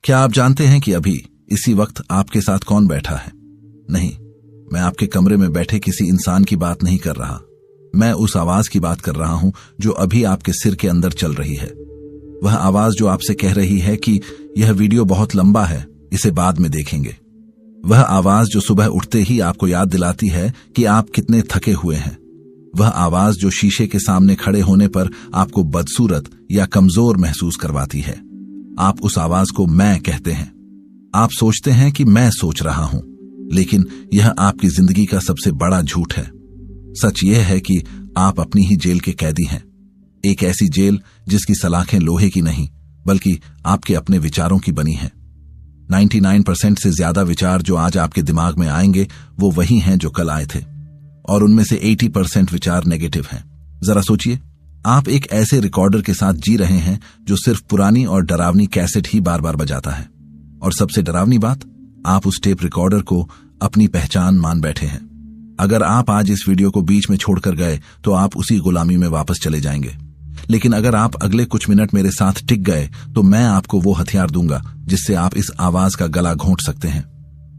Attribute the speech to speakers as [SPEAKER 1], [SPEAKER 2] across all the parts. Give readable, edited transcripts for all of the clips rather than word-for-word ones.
[SPEAKER 1] क्या आप जानते हैं कि अभी इसी वक्त आपके साथ कौन बैठा है? नहीं, मैं आपके कमरे में बैठे किसी इंसान की बात नहीं कर रहा। मैं उस आवाज की बात कर रहा हूं जो अभी आपके सिर के अंदर चल रही है। वह आवाज जो आपसे कह रही है कि यह वीडियो बहुत लंबा है, इसे बाद में देखेंगे। वह आवाज जो सुबह उठते ही आपको याद दिलाती है कि आप कितने थके हुए हैं। वह आवाज जो शीशे के सामने खड़े होने पर आपको बदसूरत या कमजोर महसूस करवाती है। आप उस आवाज को मैं कहते हैं। आप सोचते हैं कि मैं सोच रहा हूं, लेकिन यह आपकी जिंदगी का सबसे बड़ा झूठ है। सच यह है कि आप अपनी ही जेल के कैदी हैं। एक ऐसी जेल जिसकी सलाखें लोहे की नहीं, बल्कि आपके अपने विचारों की बनी हैं। 99% से ज्यादा विचार जो आज आपके दिमाग में आएंगे वो वही हैं जो कल आए थे, और उनमें से 80% विचार नेगेटिव हैं। जरा सोचिए, आप एक ऐसे रिकॉर्डर के साथ जी रहे हैं जो सिर्फ पुरानी और डरावनी कैसेट ही बार बार बजाता है। और सबसे डरावनी बात, आप उस टेप रिकॉर्डर को अपनी पहचान मान बैठे हैं। अगर आप आज इस वीडियो को बीच में छोड़कर गए तो आप उसी गुलामी में वापस चले जाएंगे। लेकिन अगर आप अगले कुछ मिनट मेरे साथ टिक गए तो मैं आपको वो हथियार दूंगा जिससे आप इस आवाज का गला घोंट सकते हैं।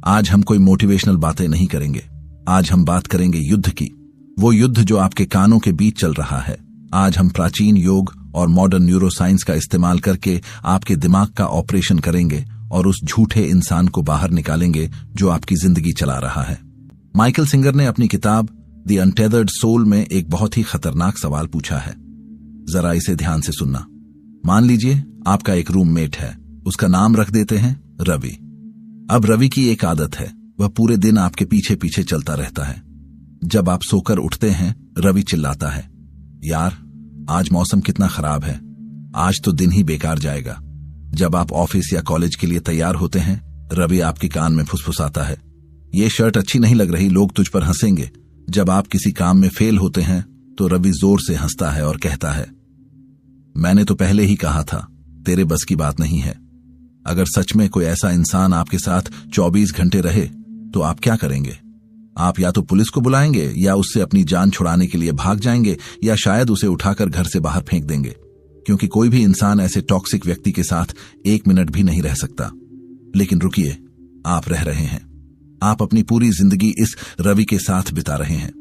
[SPEAKER 1] आज हम कोई मोटिवेशनल बातें नहीं करेंगे। आज हम बात करेंगे युद्ध की, वो युद्ध जो आपके कानों के बीच चल रहा है। आज हम प्राचीन योग और मॉडर्न न्यूरोसाइंस का इस्तेमाल करके आपके दिमाग का ऑपरेशन करेंगे और उस झूठे इंसान को बाहर निकालेंगे जो आपकी जिंदगी चला रहा है। माइकल सिंगर ने अपनी किताब द अनटेथर्ड सोल में एक बहुत ही खतरनाक सवाल पूछा है। जरा इसे ध्यान से सुनना। मान लीजिए आपका एक रूममेट है, उसका नाम रख देते हैं रवि। अब रवि की एक आदत है, वह पूरे दिन आपके पीछे पीछे चलता रहता है। जब आप सोकर उठते हैं, रवि चिल्लाता है, यार आज मौसम कितना खराब है, आज तो दिन ही बेकार जाएगा। जब आप ऑफिस या कॉलेज के लिए तैयार होते हैं, रवि आपके कान में फुसफुसाता है, ये शर्ट अच्छी नहीं लग रही, लोग तुझ पर हंसेंगे। जब आप किसी काम में फेल होते हैं तो रवि जोर से हंसता है और कहता है, मैंने तो पहले ही कहा था, तेरे बस की बात नहीं है। अगर सच में कोई ऐसा इंसान आपके साथ 24 घंटे रहे तो आप क्या करेंगे? आप या तो पुलिस को बुलाएंगे, या उससे अपनी जान छुड़ाने के लिए भाग जाएंगे, या शायद उसे उठाकर घर से बाहर फेंक देंगे, क्योंकि कोई भी इंसान ऐसे टॉक्सिक व्यक्ति के साथ 1 मिनट भी नहीं रह सकता। लेकिन रुकिए, आप रह रहे हैं। आप अपनी पूरी जिंदगी इस रवि के साथ बिता रहे हैं।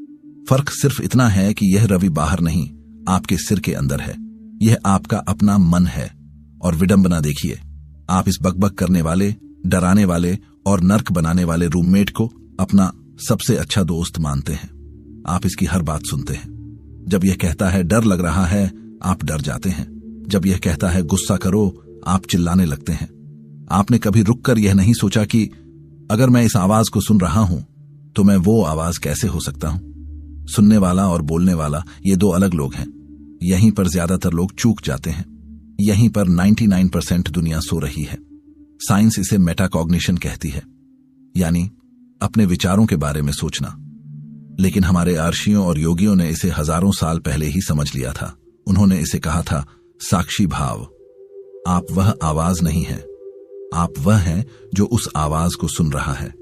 [SPEAKER 1] फर्क सिर्फ इतना है कि यह रवि बाहर नहीं, आपके सिर के अंदर है। यह आपका अपना मन है। और विडंबना देखिए, आप इस बकबक करने वाले, डराने वाले और नर्क बनाने वाले रूममेट को अपना सबसे अच्छा दोस्त मानते हैं। आप इसकी हर बात सुनते हैं। जब यह कहता है डर लग रहा है, आप डर जाते हैं। जब यह कहता है गुस्सा करो, आप चिल्लाने लगते हैं। आपने कभी रुककर यह नहीं सोचा कि अगर मैं इस आवाज को सुन रहा हूं तो मैं वो आवाज कैसे हो सकता हूं? सुनने वाला और बोलने वाला ये 2 अलग लोग हैं। यहीं पर ज्यादातर लोग चूक जाते हैं। यहीं पर 99% दुनिया सो रही है। साइंस इसे मेटाकॉग्निशन कहती है, यानी अपने विचारों के बारे में सोचना। लेकिन हमारे आर्षियों और योगियों ने इसे हजारों साल पहले ही समझ लिया था। उन्होंने इसे कहा था साक्षी भाव। आप वह आवाज नहीं है, आप वह हैं जो उस आवाज को सुन रहा है।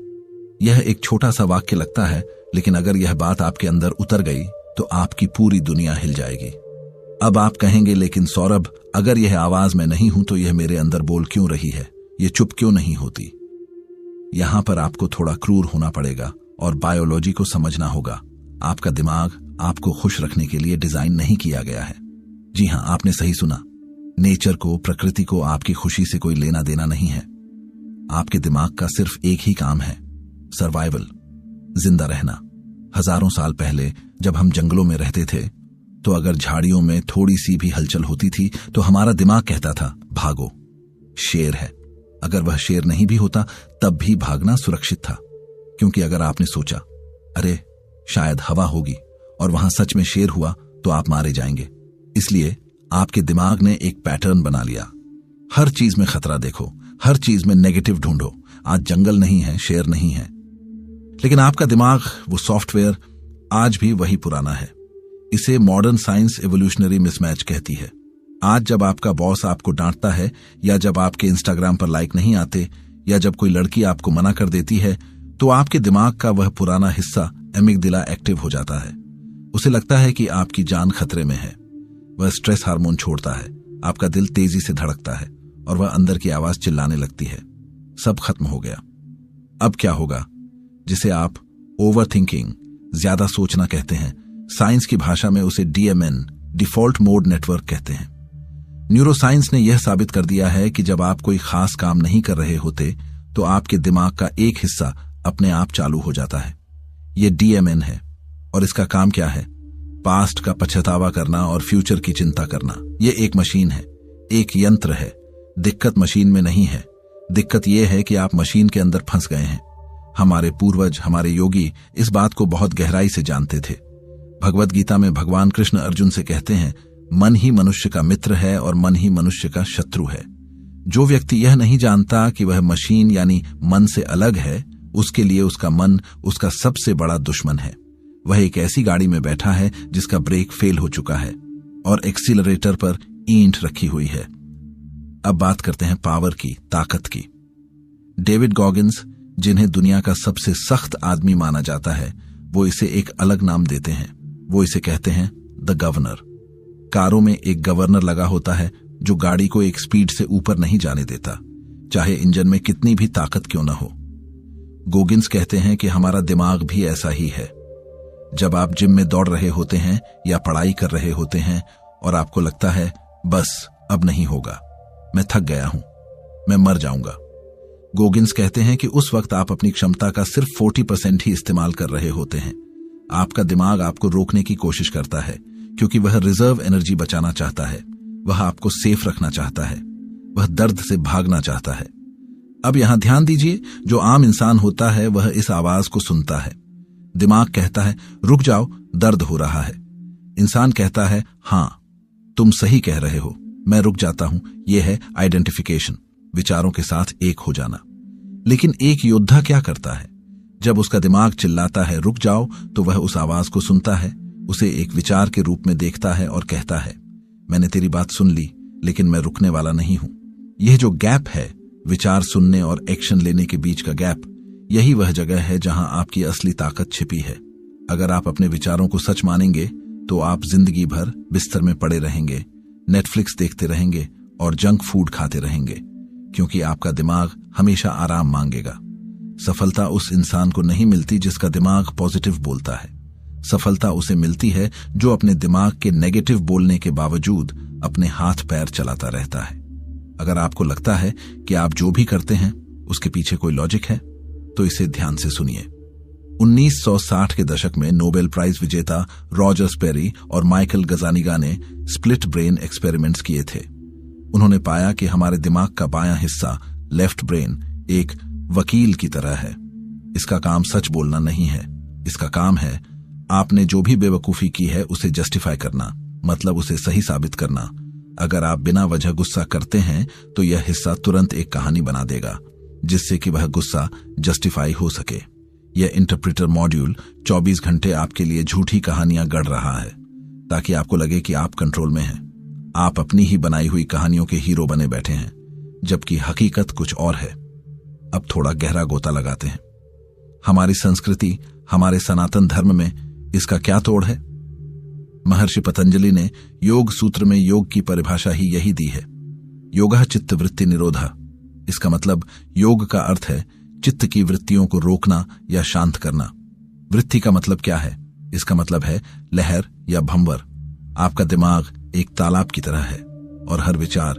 [SPEAKER 1] यह एक छोटा सा वाक्य लगता है, लेकिन अगर यह बात आपके अंदर उतर गई तो आपकी पूरी दुनिया हिल जाएगी। अब आप कहेंगे, लेकिन सौरभ, अगर यह आवाज मैं नहीं हूं तो यह मेरे अंदर बोल क्यों रही है? यह चुप क्यों नहीं होती? यहां पर आपको थोड़ा क्रूर होना पड़ेगा और बायोलॉजी को समझना होगा। आपका दिमाग आपको खुश रखने के लिए डिजाइन नहीं किया गया है। जी हां, आपने सही सुना। नेचर को, प्रकृति को आपकी खुशी से कोई लेना देना नहीं है। आपके दिमाग का सिर्फ एक ही काम है, सर्वाइवल, जिंदा रहना। हजारों साल पहले जब हम जंगलों में रहते थे तो अगर झाड़ियों में थोड़ी सी भी हलचल होती थी तो हमारा दिमाग कहता था भागो, शेर है। अगर वह शेर नहीं भी होता तब भी भागना सुरक्षित था, क्योंकि अगर आपने सोचा अरे शायद हवा होगी और वहां सच में शेर हुआ तो आप मारे जाएंगे। इसलिए आपके दिमाग ने एक पैटर्न बना लिया। हर चीज में खतरा देखो, हर चीज में नेगेटिव ढूंढो। आज जंगल नहीं है, शेर नहीं है, लेकिन आपका दिमाग, वो सॉफ्टवेयर आज भी वही पुराना है। इसे मॉडर्न साइंस एवोल्यूशनरी मिसमैच कहती है। आज जब आपका बॉस आपको डांटता है, या जब आपके इंस्टाग्राम पर लाइक नहीं आते, या जब कोई लड़की आपको मना कर देती है, तो आपके दिमाग का वह पुराना हिस्सा एमिगडाला एक्टिव हो जाता है। उसे लगता है कि आपकी जान खतरे में है। वह स्ट्रेस हार्मोन छोड़ता है, आपका दिल तेजी से धड़कता है और वह अंदर की आवाज चिल्लाने लगती है, सब खत्म हो गया। अब क्या होगा? जिसे आप ओवर थिंकिंग, ज्यादा सोचना कहते हैं। साइंस की भाषा में उसे DMN, डिफॉल्ट मोड नेटवर्क कहते हैं। न्यूरोसाइंस ने यह साबित कर दिया है कि जब आप कोई खास काम नहीं कर रहे होते तो आपके दिमाग का एक हिस्सा अपने आप चालू हो जाता है। यह DMN है और इसका काम क्या है? पास्ट का पछतावा करना और फ्यूचर की चिंता करना। यह एक मशीन है, एक यंत्र है। दिक्कत मशीन में नहीं है, दिक्कत यह है कि आप मशीन के अंदर फंस गए हैं। हमारे पूर्वज, हमारे योगी इस बात को बहुत गहराई से जानते थे। भगवत गीता में भगवान कृष्ण अर्जुन से कहते हैं, मन ही मनुष्य का मित्र है और मन ही मनुष्य का शत्रु है। जो व्यक्ति यह नहीं जानता कि वह मशीन यानी मन से अलग है, उसके लिए उसका मन उसका सबसे बड़ा दुश्मन है। वह एक ऐसी गाड़ी में बैठा है जिसका ब्रेक फेल हो चुका है और एक्सीलरेटर पर ईंट रखी हुई है। अब बात करते हैं पावर की, ताकत की। डेविड गॉगिन्स, जिन्हें दुनिया का सबसे सख्त आदमी माना जाता है, वो इसे एक अलग नाम देते हैं। वो इसे कहते हैं द गवर्नर। कारों में एक गवर्नर लगा होता है जो गाड़ी को एक स्पीड से ऊपर नहीं जाने देता, चाहे इंजन में कितनी भी ताकत क्यों न हो। गोगिन्स कहते हैं कि हमारा दिमाग भी ऐसा ही है। जब आप जिम में दौड़ रहे होते हैं या पढ़ाई कर रहे होते हैं और आपको लगता है बस अब नहीं होगा, मैं थक गया हूं, मैं मर जाऊंगा। गोगिन्स कहते हैं कि उस वक्त आप अपनी क्षमता का सिर्फ 40% ही इस्तेमाल कर रहे होते हैं। आपका दिमाग आपको रोकने की कोशिश करता है क्योंकि वह रिजर्व एनर्जी बचाना चाहता है, वह आपको सेफ रखना चाहता है, वह दर्द से भागना चाहता है। अब यहां ध्यान दीजिए, जो आम इंसान होता है वह इस आवाज को सुनता है। दिमाग कहता है रुक जाओ, दर्द हो रहा है। इंसान कहता है हां तुम सही कह रहे हो, मैं रुक जाता हूं। यह है आइडेंटिफिकेशन, विचारों के साथ एक हो जाना। लेकिन एक योद्धा क्या करता है? जब उसका दिमाग चिल्लाता है रुक जाओ, तो वह उस आवाज को सुनता है, उसे एक विचार के रूप में देखता है और कहता है मैंने तेरी बात सुन ली, लेकिन मैं रुकने वाला नहीं हूं। यह जो गैप है, विचार सुनने और एक्शन लेने के बीच का गैप, यही वह जगह है जहां आपकी असली ताकत छिपी है। अगर आप अपने विचारों को सच मानेंगे तो आप जिंदगी भर बिस्तर में पड़े रहेंगे, नेटफ्लिक्स देखते रहेंगे और जंक फूड खाते रहेंगे, क्योंकि आपका दिमाग हमेशा आराम मांगेगा। सफलता उस इंसान को नहीं मिलती जिसका दिमाग पॉजिटिव बोलता है। सफलता उसे मिलती है जो अपने दिमाग के नेगेटिव बोलने के बावजूद अपने हाथ पैर चलाता रहता है। अगर आपको लगता है कि आप जो भी करते हैं उसके पीछे कोई लॉजिक है, तो इसे ध्यान से सुनिए। 1960 के दशक में नोबेल प्राइज विजेता रॉजर स्पेरी और माइकल गजानिगा ने स्प्लिट ब्रेन एक्सपेरिमेंट्स किए थे। उन्होंने पाया कि हमारे दिमाग का बायां हिस्सा, लेफ्ट ब्रेन, एक वकील की तरह है। इसका काम सच बोलना नहीं है, इसका काम है आपने जो भी बेवकूफी की है उसे जस्टिफाई करना, मतलब उसे सही साबित करना। अगर आप बिना वजह गुस्सा करते हैं तो यह हिस्सा तुरंत एक कहानी बना देगा जिससे कि वह गुस्सा जस्टिफाई हो सके। यह इंटरप्रेटर मॉड्यूल 24 घंटे आपके लिए झूठी कहानियां गढ़ रहा है ताकि आपको लगे कि आप कंट्रोल में हैं। आप अपनी ही बनाई हुई कहानियों के हीरो बने बैठे हैं, जबकि हकीकत कुछ और है। अब थोड़ा गहरा गोता लगाते हैं। हमारी संस्कृति, हमारे सनातन धर्म में इसका क्या तोड़ है? महर्षि पतंजलि ने योग सूत्र में योग की परिभाषा ही यही दी है, योगः चित्त वृत्ति निरोधा। इसका मतलब योग का अर्थ है चित्त की वृत्तियों को रोकना या शांत करना। वृत्ति का मतलब क्या है? इसका मतलब है लहर या भंवर। आपका दिमाग एक तालाब की तरह है और हर विचार,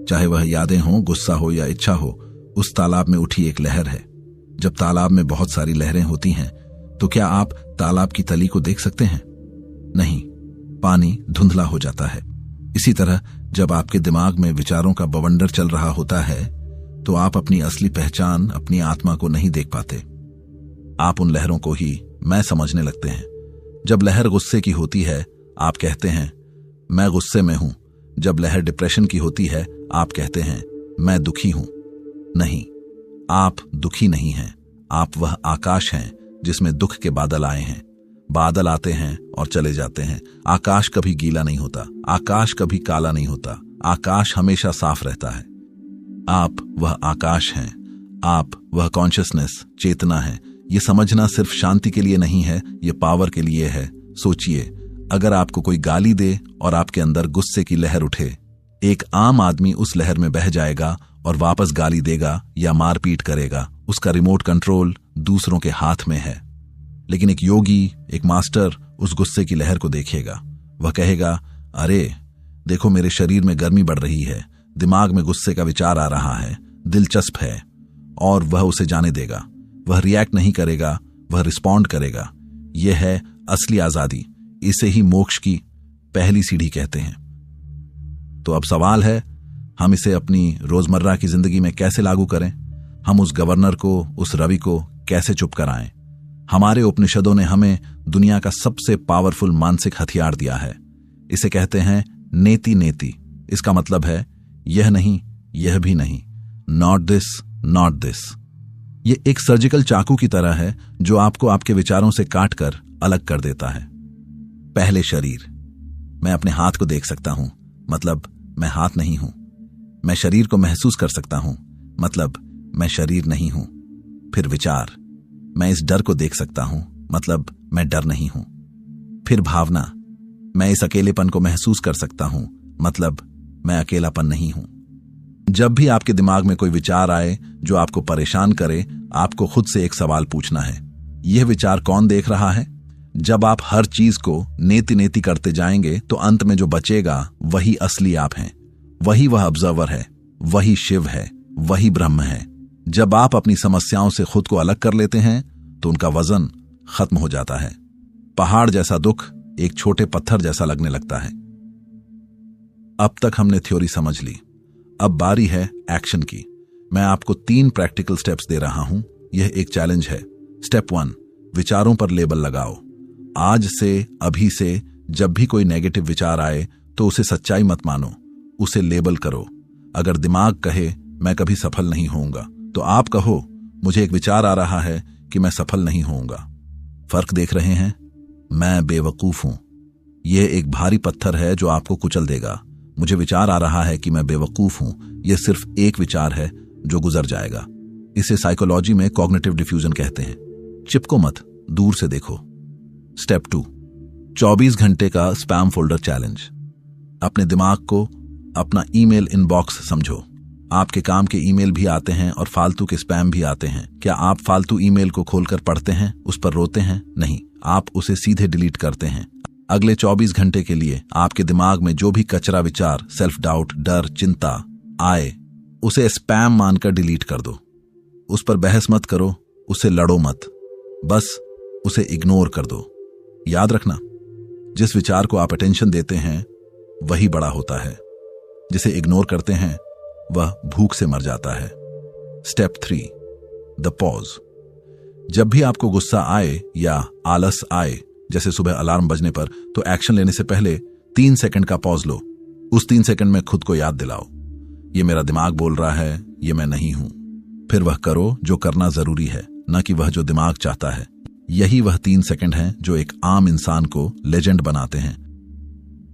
[SPEAKER 1] चाहे वह यादें हों, गुस्सा हो या इच्छा हो, उस तालाब में उठी एक लहर है। जब तालाब में बहुत सारी लहरें होती हैं तो क्या आप तालाब की तली को देख सकते हैं? नहीं, पानी धुंधला हो जाता है। इसी तरह जब आपके दिमाग में विचारों का बवंडर चल रहा होता है तो आप अपनी असली पहचान, अपनी आत्मा को नहीं देख पाते। आप उन लहरों को ही मैं समझने लगते हैं। जब लहर गुस्से की होती है आप कहते हैं मैं गुस्से में हूं। जब लहर डिप्रेशन की होती है आप कहते हैं मैं दुखी हूं। नहीं, आप दुखी नहीं हैं, आप वह आकाश हैं जिसमें दुख के बादल आए हैं। बादल आते हैं और चले जाते हैं, आकाश कभी गीला नहीं होता, आकाश कभी काला नहीं होता, आकाश हमेशा साफ रहता है। आप वह आकाश हैं, आप वह कॉन्शियसनेस, चेतना है। ये समझना सिर्फ शांति के लिए नहीं है, ये पावर के लिए है। सोचिए, अगर आपको कोई गाली दे और आपके अंदर गुस्से की लहर उठे, एक आम आदमी उस लहर में बह जाएगा और वापस गाली देगा या मारपीट करेगा। उसका रिमोट कंट्रोल दूसरों के हाथ में है। लेकिन एक योगी, एक मास्टर उस गुस्से की लहर को देखेगा। वह कहेगा, अरे देखो, मेरे शरीर में गर्मी बढ़ रही है, दिमाग में गुस्से का विचार आ रहा है, दिलचस्प है, और वह उसे जाने देगा। वह रिएक्ट नहीं करेगा, वह रिस्पॉन्ड करेगा। यह है असली आजादी। इसे ही मोक्ष की पहली सीढ़ी कहते हैं। तो अब सवाल है, हम इसे अपनी रोजमर्रा की जिंदगी में कैसे लागू करें? हम उस गवर्नर को, उस रवि को कैसे चुप कराएं? हमारे उपनिषदों ने हमें दुनिया का सबसे पावरफुल मानसिक हथियार दिया है। इसे कहते हैं नेति नेति। इसका मतलब है यह नहीं, यह भी नहीं, नॉट दिस, नॉट दिस। यह एक सर्जिकल चाकू की तरह है जो आपको आपके विचारों से काटकर अलग कर देता है। पहले शरीर। मैं अपने हाथ को देख सकता हूं, मतलब मैं हाथ नहीं हूं। मैं शरीर को महसूस कर सकता हूं, मतलब मैं शरीर नहीं हूं। फिर विचार। मैं इस डर को देख सकता हूं, मतलब मैं डर नहीं हूं। फिर भावना। मैं इस अकेलेपन को महसूस कर सकता हूं, मतलब मैं अकेलापन नहीं हूं। जब भी आपके दिमाग में कोई विचार आए जो आपको परेशान करे, आपको खुद से एक सवाल पूछना है, यह विचार कौन देख रहा है? जब आप हर चीज को नेति नेति करते जाएंगे तो अंत में जो बचेगा वही असली आप हैं। वही वह ऑब्जर्वर है, वही शिव है, वही ब्रह्म है। जब आप अपनी समस्याओं से खुद को अलग कर लेते हैं तो उनका वजन खत्म हो जाता है। पहाड़ जैसा दुख एक छोटे पत्थर जैसा लगने लगता है। अब तक हमने थ्योरी समझ ली, अब बारी है एक्शन की। मैं आपको 3 प्रैक्टिकल स्टेप्स दे रहा हूं। यह एक चैलेंज है। स्टेप 1, विचारों पर लेबल लगाओ। आज से, अभी से जब भी कोई नेगेटिव विचार आए तो उसे सच्चाई मत मानो, उसे लेबल करो। अगर दिमाग कहे मैं कभी सफल नहीं होऊंगा, तो आप कहो मुझे एक विचार आ रहा है कि मैं सफल नहीं होऊंगा। फर्क देख रहे हैं? मैं बेवकूफ हूं। यह एक भारी पत्थर है जो आपको कुचल देगा। मुझे विचार आ रहा है कि मैं बेवकूफ हूं। यह सिर्फ एक विचार है जो गुजर जाएगा। इसे साइकोलॉजी में कॉग्निटिव डिफ्यूजन कहते हैं। चिपको मत, दूर से देखो। स्टेप 2, 24 घंटे का स्पैम फोल्डर चैलेंज। अपने दिमाग को अपना ईमेल इनबॉक्स समझो। आपके काम के ईमेल भी आते हैं और फालतू के स्पैम भी आते हैं। क्या आप फालतू ईमेल को खोलकर पढ़ते हैं, उस पर रोते हैं? नहीं, आप उसे सीधे डिलीट करते हैं। अगले 24 घंटे के लिए आपके दिमाग में जो भी कचरा विचार, सेल्फ डाउट, डर, चिंता आए, उसे स्पैम मानकर डिलीट कर दो। उस पर बहस मत करो, उसे लड़ो मत, बस उसे इग्नोर कर दो। याद रखना, जिस विचार को आप अटेंशन देते हैं वही बड़ा होता है। जिसे इग्नोर करते हैं वह भूख से मर जाता है। Step 3, the pause. जब भी आपको गुस्सा आए या आलस आए, जैसे सुबह अलार्म बजने पर, तो एक्शन लेने से पहले 3 सेकंड का पॉज लो। उस 3 सेकंड में खुद को याद दिलाओ, ये मेरा दिमाग बोल रहा है, ये मैं नहीं हूं। फिर वह करो जो करना जरूरी है, न कि वह जो दिमाग चाहता है। यही वह 3 सेकंड हैं जो एक आम इंसान को लेजेंड बनाते हैं।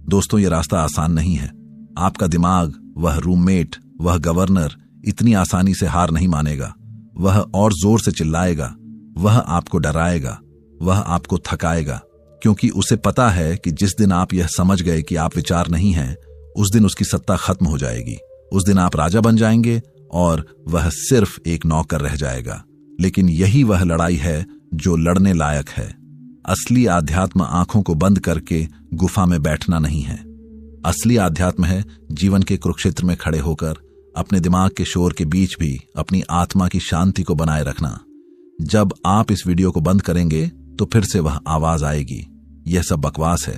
[SPEAKER 1] दोस्तों, यह रास्ता आसान नहीं है। आपका दिमाग, वह रूममेट, वह गवर्नर इतनी आसानी से हार नहीं मानेगा। वह और जोर से चिल्लाएगा, वह आपको डराएगा, वह आपको थकाएगा, क्योंकि उसे पता है कि जिस दिन आप यह समझ गए कि आप विचार नहीं हैं, उस दिन उसकी सत्ता खत्म हो जाएगी। उस दिन आप राजा बन जाएंगे और वह सिर्फ एक नौकर रह जाएगा। लेकिन यही वह लड़ाई है जो लड़ने लायक है। असली आध्यात्म आंखों को बंद करके गुफा में बैठना नहीं है। असली आध्यात्म है जीवन के कुरुक्षेत्र में खड़े होकर अपने दिमाग के शोर के बीच भी अपनी आत्मा की शांति को बनाए रखना। जब आप इस वीडियो को बंद करेंगे तो फिर से वह आवाज आएगी, यह सब बकवास है,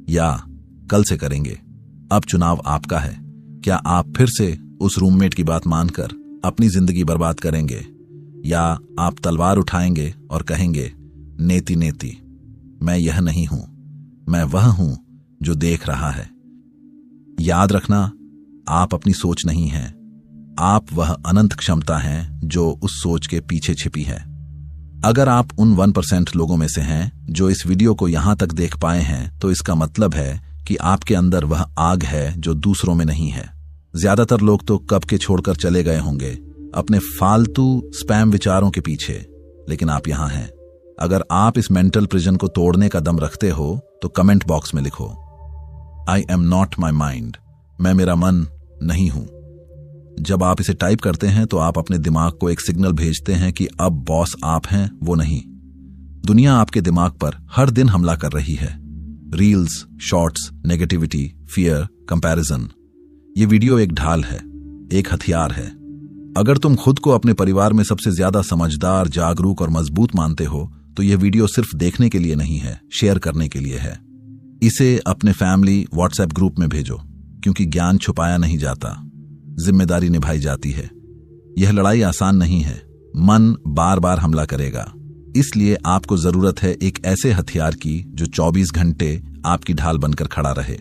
[SPEAKER 1] या कल से करेंगे। अब चुनाव आपका है। क्या आप फिर से उस रूममेट की बात मानकर अपनी जिंदगी बर्बाद करेंगे, या आप तलवार उठाएंगे और कहेंगे, नेति नेति, मैं यह नहीं हूं, मैं वह हूं जो देख रहा है। याद रखना, आप अपनी सोच नहीं हैं, आप वह अनंत क्षमता हैं जो उस सोच के पीछे छिपी है। अगर आप उन 1% लोगों में से हैं जो इस वीडियो को यहां तक देख पाए हैं, तो इसका मतलब है कि आपके अंदर वह आग है जो दूसरों में नहीं है। ज्यादातर लोग तो कब के छोड़कर चले गए होंगे अपने फालतू स्पैम विचारों के पीछे, लेकिन आप यहां हैं। अगर आप इस मेंटल प्रिजन को तोड़ने का दम रखते हो तो कमेंट बॉक्स में लिखो, I am not my mind, मैं मेरा मन नहीं हूं। जब आप इसे टाइप करते हैं तो आप अपने दिमाग को एक सिग्नल भेजते हैं कि अब बॉस आप हैं, वो नहीं। दुनिया आपके दिमाग पर हर दिन हमला कर रही है। Reels, shorts, negativity, fear, comparison. ये वीडियो एक ढाल है, एक हथियार है। अगर तुम खुद को अपने परिवार में सबसे ज्यादा समझदार, जागरूक और मजबूत मानते हो तो यह वीडियो सिर्फ देखने के लिए नहीं है, शेयर करने के लिए है। इसे अपने फैमिली व्हाट्सएप ग्रुप में भेजो, क्योंकि ज्ञान छुपाया नहीं जाता, जिम्मेदारी निभाई जाती है। यह लड़ाई आसान नहीं है, मन बार बार हमला करेगा। इसलिए आपको जरूरत है एक ऐसे हथियार की जो 24 घंटे आपकी ढाल बनकर खड़ा रहे।